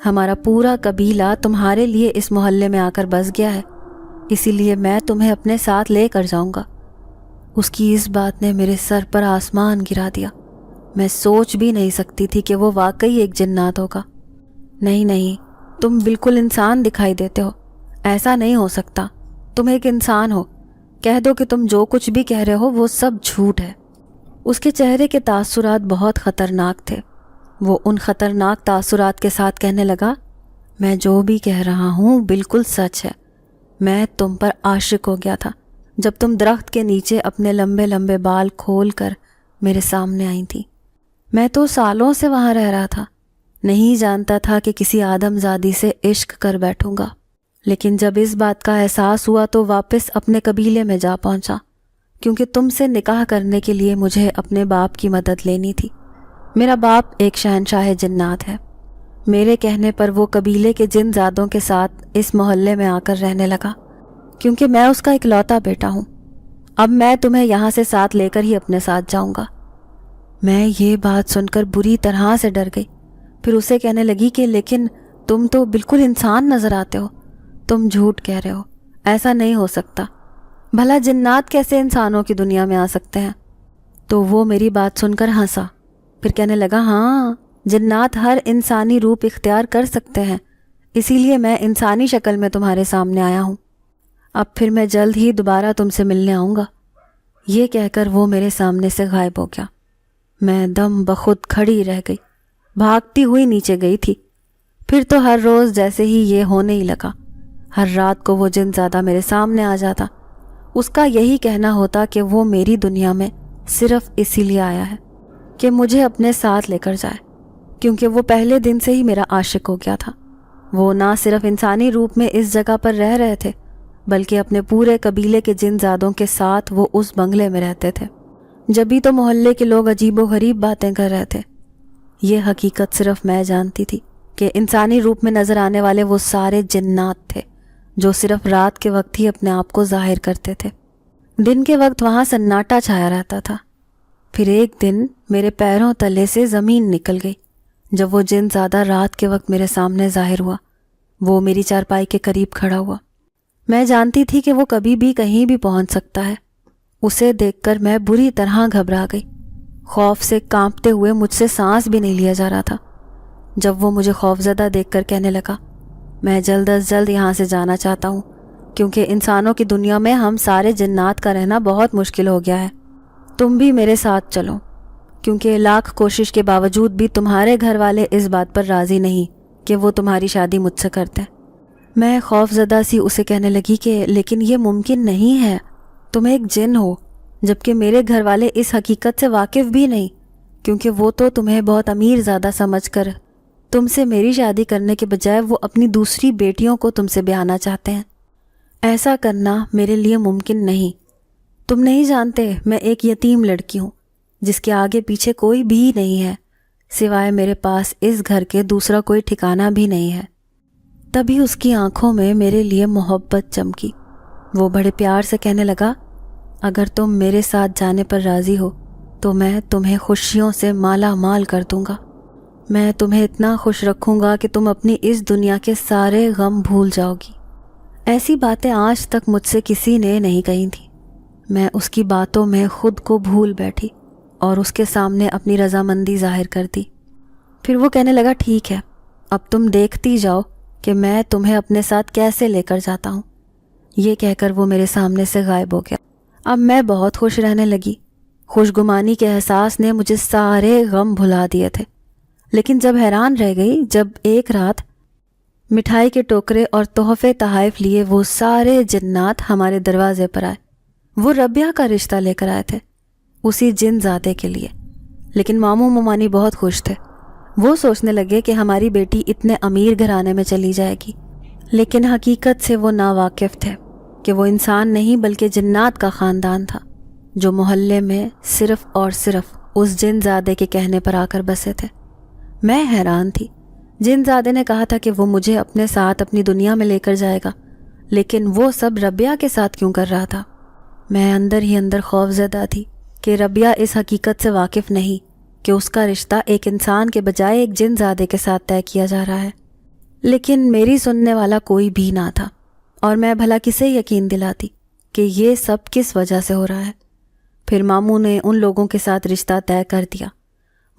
ہمارا پورا قبیلہ تمہارے لیے اس محلے میں آ کر بس گیا ہے، اسی لیے میں تمہیں اپنے ساتھ لے کر جاؤں گا۔ اس کی اس بات نے میرے سر پر آسمان گرا دیا۔ میں سوچ بھی نہیں سکتی تھی کہ وہ واقعی ایک جنات ہوگا۔ نہیں، تم بالکل انسان دکھائی دیتے ہو، ایسا نہیں ہو سکتا، تم ایک انسان ہو، کہہ دو کہ تم جو کچھ بھی کہہ رہے ہو وہ سب جھوٹ ہے۔ اس کے چہرے کے تاثرات بہت خطرناک تھے۔ وہ ان خطرناک تاثرات کے ساتھ کہنے لگا، میں جو بھی کہہ رہا ہوں بالکل سچ ہے۔ میں تم پر عاشق ہو گیا تھا جب تم درخت کے نیچے اپنے لمبے لمبے بال کھول کر میرے سامنے آئی تھی۔ میں تو سالوں سے وہاں رہ رہا تھا، نہیں جانتا تھا کہ کسی آدم زادی سے عشق کر بیٹھوں گا، لیکن جب اس بات کا احساس ہوا تو واپس اپنے قبیلے میں جا پہنچا، کیونکہ تم سے نکاح کرنے کے لیے مجھے اپنے باپ کی مدد لینی تھی۔ میرا باپ ایک شہنشاہ جنات ہے۔ میرے کہنے پر وہ قبیلے کے جن زادوں کے ساتھ اس محلے میں آ کر رہنے لگا، کیونکہ میں اس کا اکلوتا بیٹا ہوں۔ اب میں تمہیں یہاں سے ساتھ لے کر ہی اپنے ساتھ جاؤں گا۔ میں یہ بات سن کر بری طرح سے ڈر گئی۔ پھر اسے کہنے لگی کہ لیکن تم تو بالکل انسان نظر آتے ہو، تم جھوٹ کہہ رہے ہو، ایسا نہیں ہو سکتا، بھلا جنات کیسے انسانوں کی دنیا میں آ سکتے ہیں؟ تو وہ میری بات سن کر ہنسا، پھر کہنے لگا، ہاں، جنات ہر انسانی روپ اختیار کر سکتے ہیں، اسی لیے میں انسانی شکل میں تمہارے سامنے آیا ہوں۔ اب پھر میں جلد ہی دوبارہ تم سے ملنے آؤں گا۔ یہ کہہ کر وہ میرے سامنے سے غائب ہو گیا۔ میں دم بخود کھڑی رہ گئی، بھاگتی ہوئی نیچے گئی تھی۔ پھر تو ہر روز جیسے ہی یہ ہونے ہی لگا، ہر رات کو وہ جن زادہ میرے سامنے آ جاتا۔ اس کا یہی کہنا ہوتا کہ وہ میری دنیا میں صرف اسی لیے آیا ہے کہ مجھے اپنے ساتھ لے کر جائے، کیونکہ وہ پہلے دن سے ہی میرا عاشق ہو گیا تھا۔ وہ نہ صرف انسانی روپ میں اس جگہ پر رہ رہے تھے، بلکہ اپنے پورے قبیلے کے جن زادوں کے ساتھ وہ اس بنگلے میں رہتے تھے۔ جبھی تو محلے کے لوگ عجیب و غریب باتیں کر رہے تھے۔ یہ حقیقت صرف میں جانتی تھی کہ انسانی روپ میں نظر آنے والے وہ سارے جنات تھے جو صرف رات کے وقت ہی اپنے آپ کو ظاہر کرتے تھے۔ دن کے وقت وہاں سناٹا چھایا رہتا تھا۔ پھر ایک دن میرے پیروں تلے سے زمین نکل گئی جب وہ جن زادہ رات کے وقت میرے سامنے ظاہر ہوا۔ وہ میری چارپائی کے قریب کھڑا ہوا۔ میں جانتی تھی کہ وہ کبھی بھی کہیں بھی پہنچ سکتا ہے۔ اسے دیکھ کر میں بری طرح گھبرا گئی۔ خوف سے کانپتے ہوئے مجھ سے سانس بھی نہیں لیا جا رہا تھا۔ جب وہ مجھے خوفزدہ دیکھ کر کہنے لگا، میں جلد از جلد یہاں سے جانا چاہتا ہوں، کیونکہ انسانوں کی دنیا میں ہم سارے جنات کا رہنا بہت مشکل ہو گیا ہے۔ تم بھی میرے ساتھ چلو، کیونکہ لاکھ کوشش کے باوجود بھی تمہارے گھر والے اس بات پر راضی نہیں کہ وہ تمہاری شادی مجھ سے کرتے۔ میں خوفزدہ سی اسے کہنے لگی کہ لیکن یہ ممکن نہیں ہے، تم ایک جن ہو، جبکہ میرے گھر والے اس حقیقت سے واقف بھی نہیں، کیونکہ وہ تو تمہیں بہت امیر زیادہ سمجھ کر تم سے میری شادی کرنے کے بجائے وہ اپنی دوسری بیٹیوں کو تم سے بیاہنا چاہتے ہیں۔ ایسا کرنا میرے لیے ممکن نہیں۔ تم نہیں جانتے میں ایک یتیم لڑکی ہوں جس کے آگے پیچھے کوئی بھی نہیں ہے، سوائے میرے پاس اس گھر کے دوسرا کوئی ٹھکانہ بھی نہیں ہے۔ تبھی اس کی آنکھوں میں میرے لیے محبت چمکی۔ وہ بڑے پیار سے کہنے لگا، اگر تم میرے ساتھ جانے پر راضی ہو تو میں تمہیں خوشیوں سے مالا مال کر دوں گا۔ میں تمہیں اتنا خوش رکھوں گا کہ تم اپنی اس دنیا کے سارے غم بھول جاؤ گی۔ ایسی باتیں آج تک مجھ سے کسی نے نہیں کہی تھیں۔ میں اس کی باتوں میں خود کو بھول بیٹھی اور اس کے سامنے اپنی رضامندی ظاہر کر دی۔ پھر وہ کہنے لگا، ٹھیک ہے، اب تم دیکھتی جاؤ کہ میں تمہیں اپنے ساتھ کیسے لے کر جاتا ہوں۔ یہ کہہ کر وہ میرے سامنے سے غائب ہو گیا۔ اب میں بہت خوش رہنے لگی۔ خوشگمانی کے احساس نے مجھے سارے غم بھلا دیے تھے، لیکن جب حیران رہ گئی جب ایک رات مٹھائی کے ٹوکرے اور تحفے تحائف لیے وہ سارے جنات ہمارے دروازے پر آئے۔ وہ ربیہ کا رشتہ لے کر آئے تھے۔ اسی جن زادے کے لیے۔ لیکن ماموں ممانی بہت خوش تھے۔ وہ سوچنے لگے کہ ہماری بیٹی اتنے امیر گھرانے میں چلی جائے گی، لیکن حقیقت سے وہ ناواقف تھے کہ وہ انسان نہیں بلکہ جنات کا خاندان تھا، جو محلے میں صرف اور صرف اس جن زادے کے کہنے پر آ کر بسے تھے۔ میں حیران تھی۔ جن زادے نے کہا تھا کہ وہ مجھے اپنے ساتھ اپنی دنیا میں لے کر جائے گا، لیکن وہ سب ربیہ کے ساتھ کیوں کر رہا تھا؟ میں اندر ہی اندر خوف زدہ تھی کہ ربیہ اس حقیقت سے واقف نہیں کہ اس کا رشتہ ایک انسان کے بجائے ایک جن زادے کے ساتھ طے کیا جا رہا ہے۔ لیکن میری سننے والا کوئی بھی نہ تھا، اور میں بھلا کسے یقین دلاتی کہ یہ سب کس وجہ سے ہو رہا ہے۔ پھر ماموں نے ان لوگوں کے ساتھ رشتہ طے کر دیا۔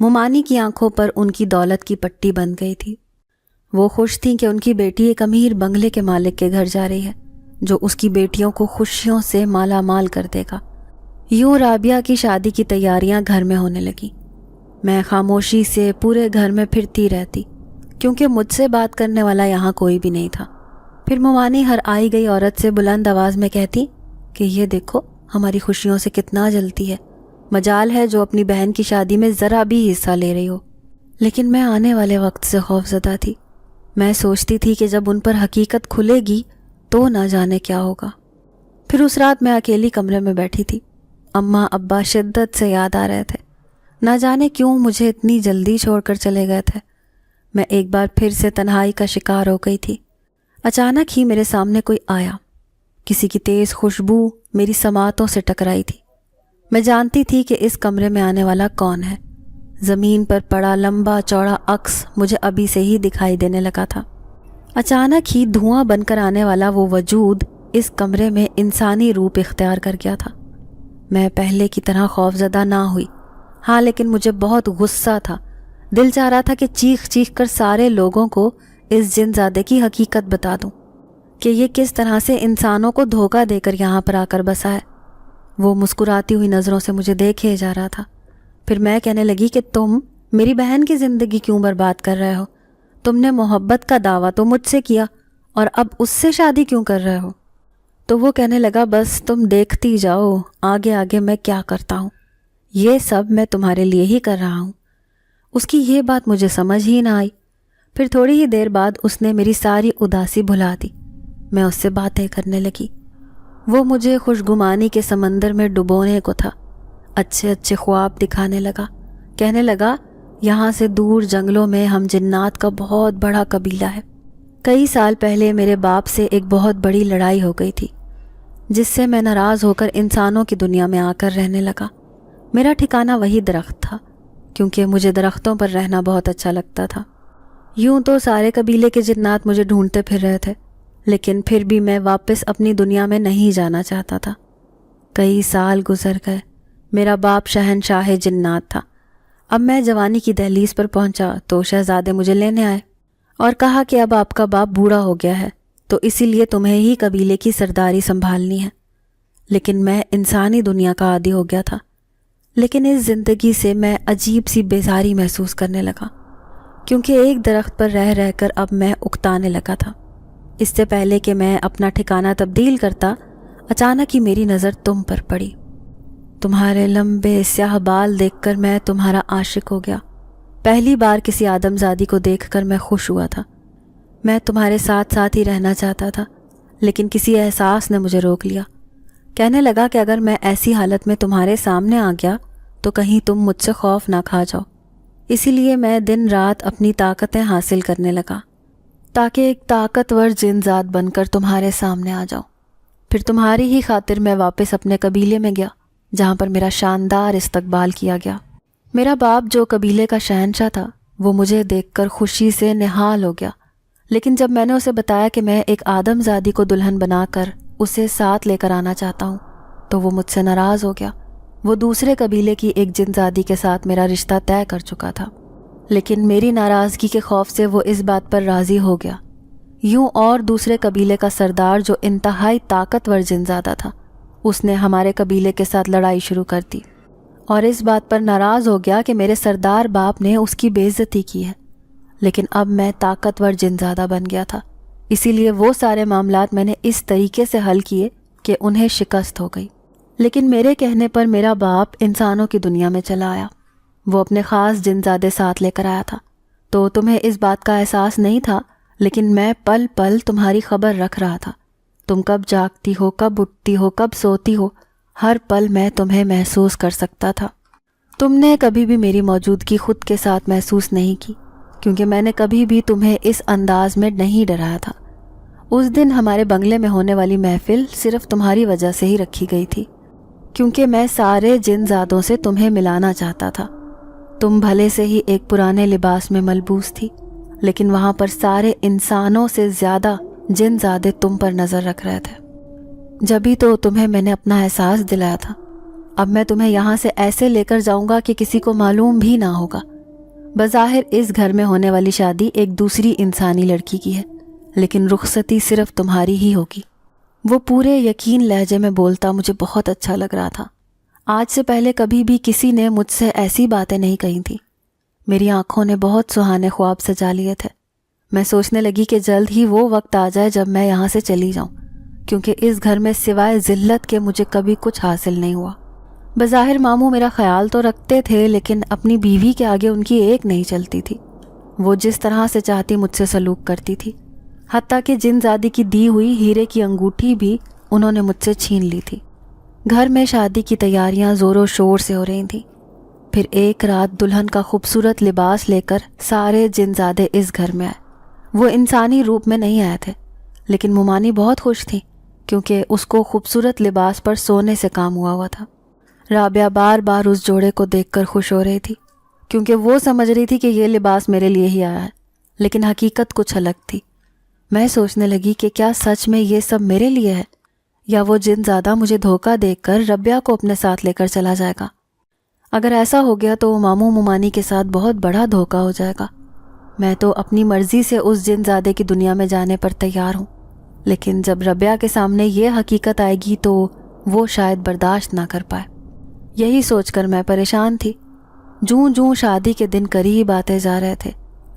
ممانی کی آنکھوں پر ان کی دولت کی پٹی بند گئی تھی۔ وہ خوش تھیں کہ ان کی بیٹی ایک امیر بنگلے کے مالک کے گھر جا رہی ہے، جو اس کی بیٹیوں کو خوشیوں سے مالا مال کر دے گا۔ یوں رابعہ کی شادی کی تیاریاں گھر میں ہونے لگیں۔ میں خاموشی سے پورے گھر میں پھرتی رہتی، کیونکہ مجھ سے بات کرنے والا یہاں کوئی بھی نہیں تھا۔ پھر ممانی ہر آئی گئی عورت سے بلند آواز میں کہتی کہ یہ دیکھو ہماری خوشیوں سے کتنا جلتی ہے، مجال ہے جو اپنی بہن کی شادی میں ذرا بھی حصہ لے رہی ہو۔ لیکن میں آنے والے وقت سے خوف زدہ تھی۔ میں سوچتی تھی کہ جب ان پر حقیقت کھلے گی تو نہ جانے کیا ہوگا۔ پھر اس رات میں اکیلی کمرے میں بیٹھی تھی۔ اماں ابا شدت سے یاد آ رہے تھے۔ نہ جانے کیوں مجھے اتنی جلدی چھوڑ کر چلے گئے تھے۔ میں ایک بار پھر سے تنہائی کا شکار ہو گئی تھی۔ اچانک ہی میرے سامنے کوئی آیا۔ کسی کی تیز خوشبو میری سماعتوں سے ٹکرائی تھی۔ میں جانتی تھی کہ اس کمرے میں آنے والا کون ہے۔ زمین پر پڑا لمبا چوڑا عکس مجھے ابھی سے ہی دکھائی دینے لگا تھا۔ اچانک ہی دھواں بن کر آنے والا وہ وجود اس کمرے میں انسانی روپ اختیار کر گیا تھا۔ میں پہلے کی طرح خوف زدہ نہ ہوئی، ہاں لیکن مجھے بہت غصہ تھا۔ دل چاہ رہا تھا کہ چیخ چیخ کر سارے لوگوں کو اس جن زادے کی حقیقت بتا دوں کہ یہ کس طرح سے انسانوں کو دھوکہ دے کر یہاں پر آ کر بسا ہے۔ وہ مسکراتی ہوئی نظروں سے مجھے دیکھے جا رہا تھا۔ پھر میں کہنے لگی کہ تم میری بہن کی زندگی کیوں برباد کر رہے ہو؟ تم نے محبت کا دعویٰ تو مجھ سے کیا، اور اب اس سے شادی کیوں کر رہے ہو؟ تو وہ کہنے لگا بس تم دیکھتی جاؤ آگے آگے میں کیا کرتا ہوں، یہ سب میں تمہارے لیے ہی کر رہا ہوں۔ اس کی یہ بات مجھے سمجھ ہی نہ آئی۔ پھر تھوڑی ہی دیر بعد اس نے میری ساری اداسی بھلا دی۔ میں اس سے باتیں کرنے لگی۔ وہ مجھے خوشگمانی کے سمندر میں ڈبونے کو تھا۔ اچھے اچھے خواب دکھانے لگا۔ کہنے لگا یہاں سے دور جنگلوں میں ہم جنات کا بہت بڑا قبیلہ ہے۔ کئی سال پہلے میرے باپ سے ایک بہت بڑی لڑائی ہو گئی تھی، جس سے میں ناراض ہو کر انسانوں کی دنیا میں آ کر رہنے لگا۔ میرا ٹھکانہ وہی درخت تھا، کیونکہ مجھے درختوں پر رہنا بہت اچھا لگتا تھا۔ یوں تو سارے قبیلے کے جنات مجھے ڈھونڈتے پھر رہے تھے، لیکن پھر بھی میں واپس اپنی دنیا میں نہیں جانا چاہتا تھا۔ کئی سال گزر گئے۔ میرا باپ شہنشاہ جنات تھا۔ اب میں جوانی کی دہلیز پر پہنچا تو شہزادے مجھے لینے آئے اور کہا کہ اب آپ کا باپ بوڑھا ہو گیا ہے، تو اسی لیے تمہیں ہی قبیلے کی سرداری سنبھالنی ہے۔ لیکن میں انسانی دنیا کا عادی ہو گیا تھا، لیکن اس زندگی سے میں عجیب سی بیزاری محسوس کرنے لگا، کیونکہ ایک درخت پر رہ رہ کر اب میں اکتانے لگا تھا۔ اس سے پہلے کہ میں اپنا ٹھکانہ تبدیل کرتا، اچانک ہی میری نظر تم پر پڑی۔ تمہارے لمبے سیاہ بال دیکھ کر میں تمہارا عاشق ہو گیا۔ پہلی بار کسی آدم زادی کو دیکھ کر میں خوش ہوا تھا۔ میں تمہارے ساتھ ساتھ ہی رہنا چاہتا تھا، لیکن کسی احساس نے مجھے روک لیا۔ کہنے لگا کہ اگر میں ایسی حالت میں تمہارے سامنے آ گیا تو کہیں تم مجھ سے خوف نہ کھا جاؤ۔ اسی لیے میں دن رات اپنی طاقتیں حاصل کرنے لگا، تاکہ ایک طاقتور جن ذات بن کر تمہارے سامنے آ جاؤں۔ پھر تمہاری ہی خاطر میں واپس اپنے قبیلے میں گیا، جہاں پر میرا شاندار استقبال کیا گیا۔ میرا باپ جو قبیلے کا شہنشاہ تھا، وہ مجھے دیکھ کر خوشی سے نہال ہو گیا، لیکن جب میں نے اسے بتایا کہ میں ایک آدم زادی کو دلہن بنا کر اسے ساتھ لے کر آنا چاہتا ہوں، تو وہ مجھ سے ناراض ہو گیا۔ وہ دوسرے قبیلے کی ایک جن زادی کے ساتھ میرا رشتہ طے کر چکا تھا، لیکن میری ناراضگی کے خوف سے وہ اس بات پر راضی ہو گیا۔ یوں اور دوسرے قبیلے کا سردار جو انتہائی طاقتور جن زادہ تھا، اس نے ہمارے قبیلے کے ساتھ لڑائی شروع کر دی، اور اس بات پر ناراض ہو گیا کہ میرے سردار باپ نے اس کی بے عزتی کی ہے۔ لیکن اب میں طاقتور جن زادہ بن گیا تھا، اسی لیے وہ سارے معاملات میں نے اس طریقے سے حل کیے کہ انہیں شکست ہو گئی۔ لیکن میرے کہنے پر میرا باپ انسانوں کی دنیا میں چلا آیا۔ وہ اپنے خاص جنزادے ساتھ لے کر آیا تھا، تو تمہیں اس بات کا احساس نہیں تھا، لیکن میں پل پل تمہاری خبر رکھ رہا تھا۔ تم کب جاگتی ہو، کب اٹھتی ہو، کب سوتی ہو، ہر پل میں تمہیں محسوس کر سکتا تھا۔ تم نے کبھی بھی میری موجودگی خود کے ساتھ محسوس نہیں کی، کیونکہ میں نے کبھی بھی تمہیں اس انداز میں نہیں ڈرایا تھا۔ اس دن ہمارے بنگلے میں ہونے والی محفل صرف تمہاری وجہ سے ہی رکھی گئی تھی، کیونکہ میں سارے جن زادوں سے تمہیں ملانا چاہتا تھا۔ تم بھلے سے ہی ایک پرانے لباس میں ملبوس تھی، لیکن وہاں پر سارے انسانوں سے زیادہ جن زادے تم پر نظر رکھ رہے تھے۔ جبھی تو تمہیں میں نے اپنا احساس دلایا تھا۔ اب میں تمہیں یہاں سے ایسے لے کر جاؤں گا کہ کسی کو معلوم بھی نہ ہوگا۔ بظاہر اس گھر میں ہونے والی شادی ایک دوسری انسانی لڑکی کی ہے، لیکن رخصتی صرف تمہاری ہی ہوگی۔ وہ پورے یقین لہجے میں بولتا مجھے بہت اچھا لگ رہا تھا۔ آج سے پہلے کبھی بھی کسی نے مجھ سے ایسی باتیں نہیں کہی تھیں۔ میری آنکھوں نے بہت سہانے خواب سجا لیے تھے۔ میں سوچنے لگی کہ جلد ہی وہ وقت آ جائے جب میں یہاں سے چلی جاؤں، کیونکہ اس گھر میں سوائے ذلت کے مجھے کبھی کچھ حاصل نہیں ہوا۔ بظاہر ماموں میرا خیال تو رکھتے تھے، لیکن اپنی بیوی کے آگے ان کی ایک نہیں چلتی تھی۔ وہ جس طرح سے چاہتی مجھ سے سلوک کرتی تھی، حتیٰ کہ جن زادی کی دی ہوئی ہیرے کی انگوٹھی بھی انہوں نے مجھ سے چھین لی تھی۔ گھر میں شادی کی تیاریاں زور و شور سے ہو رہی تھیں۔ پھر ایک رات دلہن کا خوبصورت لباس لے کر سارے جن زادے اس گھر میں آئے۔ وہ انسانی روپ میں نہیں آئے تھے، لیکن مومانی بہت خوش تھی، کیونکہ اس کو خوبصورت لباس پر سونے سے کام ہوا تھا۔ رابعہ بار بار اس جوڑے کو دیکھ کر خوش ہو رہی تھی، کیونکہ وہ سمجھ رہی تھی کہ یہ لباس میرے لیے ہی آیا ہے، لیکن حقیقت کچھ الگ تھی۔ میں سوچنے لگی کہ کیا سچ میں یہ سب میرے لیے ہے، یا وہ جن زیادہ مجھے دھوکہ دے کر ربیہ کو اپنے ساتھ لے کر چلا جائے گا۔ اگر ایسا ہو گیا تو ماموں مومانی کے ساتھ بہت بڑا دھوکہ ہو جائے گا۔ میں تو اپنی مرضی سے اس جن زادے کی دنیا میں جانے پر تیار ہوں، لیکن جب ربیہ کے سامنے یہ حقیقت آئے گی تو وہ شاید برداشت نہ کر پائے۔ یہی سوچ کر میں پریشان تھی۔ جوں جوں شادی کے دن قریب آتے جا رہے تھے،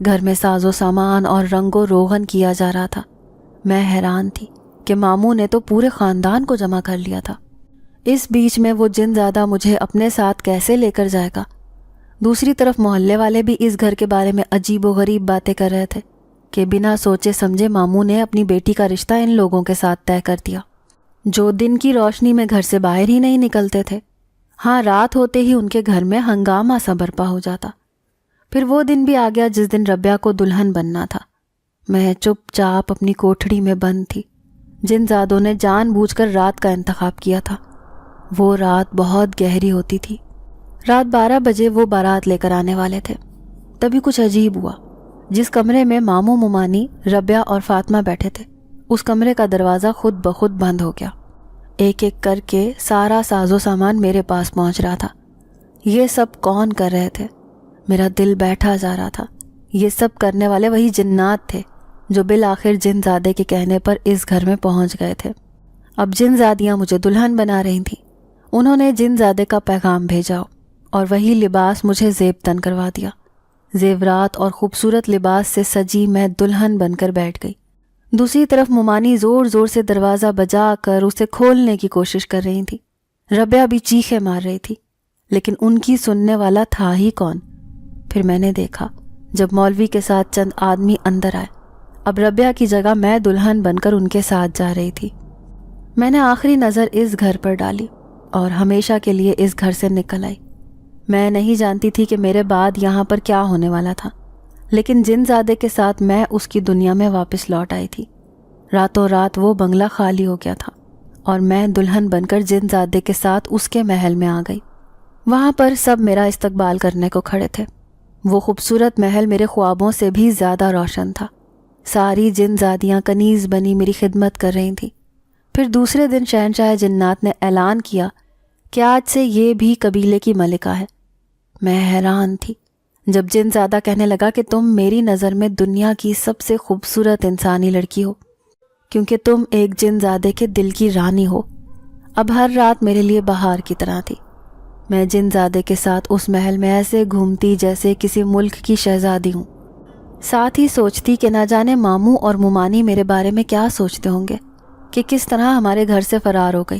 گھر میں ساز و سامان اور رنگ و روغن کیا جا رہا تھا۔ میں حیران تھی کہ ماموں نے تو پورے خاندان کو جمع کر لیا تھا۔ اس بیچ میں وہ جن زادہ مجھے اپنے ساتھ کیسے لے کر جائے گا؟ دوسری طرف محلے والے بھی اس گھر کے بارے میں عجیب و غریب باتیں کر رہے تھے کہ بنا سوچے سمجھے ماموں نے اپنی بیٹی کا رشتہ ان لوگوں کے ساتھ طے کر دیا، جو دن کی روشنی میں گھر سے باہر ہی نہیں نکلتے تھے۔ ہاں، رات ہوتے ہی ان کے گھر میں ہنگامہ سا برپا ہو جاتا۔ پھر وہ دن بھی آ گیا جس دن ربیہ کو دلہن بننا تھا۔ میں چپ چاپ اپنی کوٹھڑی میں بند تھی۔ جن زادوں نے جان بوجھ کر رات کا انتخاب کیا تھا۔ وہ رات بہت گہری ہوتی تھی۔ رات 12 بجے وہ بارات لے کر آنے والے تھے۔ تبھی کچھ عجیب ہوا۔ جس کمرے میں ماموں مومانی، ربیہ اور فاطمہ بیٹھے تھے، اس کمرے کا دروازہ خود بخود بند ہو گیا۔ ایک ایک کر کے سارا ساز و سامان میرے پاس پہنچ رہا تھا۔ یہ سب کون کر رہے تھے؟ میرا دل بیٹھا جا رہا تھا۔ یہ سب کرنے والے وہی جنات تھے جو بالآخر جن زادے کے کہنے پر اس گھر میں پہنچ گئے تھے۔ اب جن زادیاں مجھے دلہن بنا رہی تھیں۔ انہوں نے جن زادے کا پیغام بھیجا اور وہی لباس مجھے زیب تن کروا دیا۔ زیورات اور خوبصورت لباس سے سجی میں دلہن بن کر بیٹھ گئی۔ دوسری طرف مومانی زور زور سے دروازہ بجا کر اسے کھولنے کی کوشش کر رہی تھی۔ ربیہ بھی چیخیں مار رہی تھی، لیکن ان کی سننے والا تھا ہی کون؟ پھر میں نے دیکھا جب مولوی کے ساتھ چند آدمی اندر آئے۔ اب ربیہ کی جگہ میں دلہن بن کر ان کے ساتھ جا رہی تھی۔ میں نے آخری نظر اس گھر پر ڈالی اور ہمیشہ کے لیے اس گھر سے نکل آئی۔ میں نہیں جانتی تھی کہ میرے بعد یہاں پر کیا ہونے والا تھا، لیکن جن زادے کے ساتھ میں اس کی دنیا میں واپس لوٹ آئی تھی۔ راتوں رات وہ بنگلہ خالی ہو گیا تھا اور میں دلہن بن کر جن زادے کے ساتھ اس کے محل میں آ گئی۔ وہاں پر سب میرا استقبال کرنے کو کھڑے تھے۔ وہ خوبصورت محل میرے خوابوں سے بھی زیادہ روشن تھا۔ ساری جن زادیاں کنیز بنی میری خدمت کر رہی تھیں۔ پھر دوسرے دن شہنشاہ جنات نے اعلان کیا کہ آج سے یہ بھی قبیلے کی ملکہ ہے۔ میں حیران تھی جب جن زادہ کہنے لگا کہ تم میری نظر میں دنیا کی سب سے خوبصورت انسانی لڑکی ہو، کیونکہ تم ایک جن زادے کے دل کی رانی ہو۔ اب ہر رات میرے لیے بہار کی طرح تھی۔ میں جن زادے کے ساتھ اس محل میں ایسے گھومتی جیسے کسی ملک کی شہزادی ہوں۔ ساتھ ہی سوچتی کہ نہ جانے ماموں اور مومانی میرے بارے میں کیا سوچتے ہوں گے کہ کس طرح ہمارے گھر سے فرار ہو گئی۔